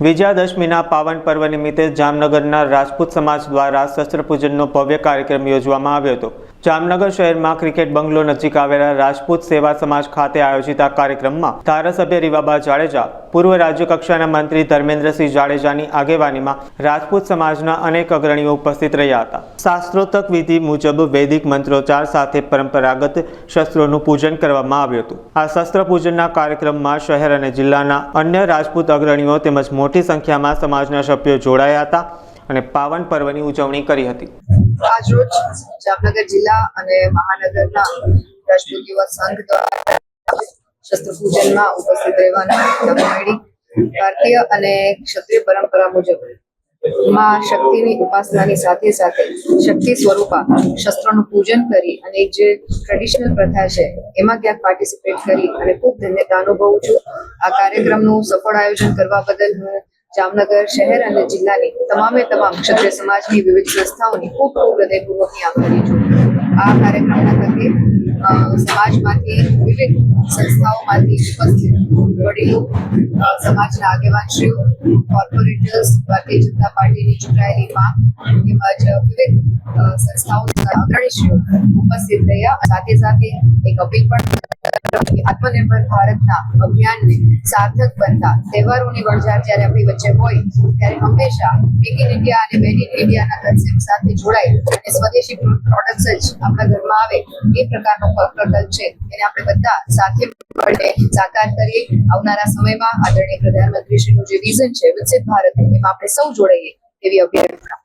વિજયાદશમીના પાવન પર્વ નિમિત્તે જામનગરના રાજપૂત સમાજ દ્વારા શસ્ત્ર પૂજનનો ભવ્ય કાર્યક્રમ યોજવામાં આવ્યો હતો। જામનગર શહેરમાં ક્રિકેટ બંગલો નજીક આવેલા રાજપૂત સેવા સમાજ ખાતે આયોજિત આ કાર્યક્રમમાં ધારાસભ્ય રીવાબા જાડેજા, પૂર્વ રાજ્ય કક્ષાના મંત્રી ધર્મેન્દ્રસિંહ જાડેજાની આગેવાનીમાં રાજપૂત સમાજના અનેક અગ્રણીઓ ઉપસ્થિત રહ્યા હતા। શાસ્ત્રોક્ત વિધિ મુજબ વૈદિક મંત્રોચ્ચાર સાથે પરંપરાગત શસ્ત્રોનું પૂજન કરવામાં આવ્યું હતું। આ શસ્ત્ર પૂજનના કાર્યક્રમમાં શહેર અને જિલ્લાના અન્ય રાજપૂત અગ્રણીઓ તેમજ મોટી સંખ્યામાં સમાજના સભ્યો જોડાયા હતા અને પાવન પર્વની ઉજવણી કરી હતી। આજરોજ જામનગર જિલ્લા અને મહાનગરના રાજપૂત યુવા સંઘ દ્વારા શસ્ત્ર પૂજનમાં ઉપસ્થિત રહેવાના તક મળી। ભારતીય અને ક્ષત્રિય પરંપરા મુજબ માં શક્તિની ઉપાસનાની સાથે સાથે શક્તિ સ્વરૂપા શસ્ત્રોનું પૂજન કરી અને જે ટ્રેડિશનલ પ્રથા છે એમાં ક્યાંક પાર્ટિસિપેટ કરી અને ખૂબ ધન્યતા અનુભવું છું। આ કાર્યક્રમનું સફળ આયોજન કરવા બદલ હું જામનગર શહેર અને જિલ્લાની તમામ ક્ષત્રિય સમાજની વિવિધ સંસ્થાઓની ખૂબ હૃદયપૂર્વકની આભારી છું। આ કાર્યક્રમના થકી સમાજમાંથી વિવિધ સંસ્થાઓમાંથી ઉપસ્થિત વડીલો, સમાજના આગેવાનશ્રીઓ, કોર્પોરેટર્સ, ભારતીય જનતા પાર્ટીની ચૂંટાયેલી માં તેમજ વિવિધ સંસ્થાઓના અગ્રણીશ્રીઓ ઉપસ્થિત રહ્યા। સાથે સાથે એક અપીલ પણ આત્મનિર્ભર ભારતના અભિયાનને સાર્થક બનતા તહેવારોની વણઝાર જ્યારે આપણી વચ્ચે હોય ત્યારે હંમેશા મેક ઇન ઇન્ડિયા અને મેડ ઇન ઇન્ડિયાના કન્સેપ્ટ સાથે જોડાઈ અને સ્વદેશી પ્રોડક્ટ્સ જ આપણા ઘરમાં આવે એ પ્રકારનો પ્રકલ્પ છે એને આપણે બધા સાથે મળીને સાકાર કરીએ। આવનારા સમયમાં આદરણીય પ્રધાનમંત્રીશ્રીનું જે વિઝન છે વિકસિત ભારતનું, એમાં આપણે સૌ જોડાઈએ એવી અભ્યર્થના।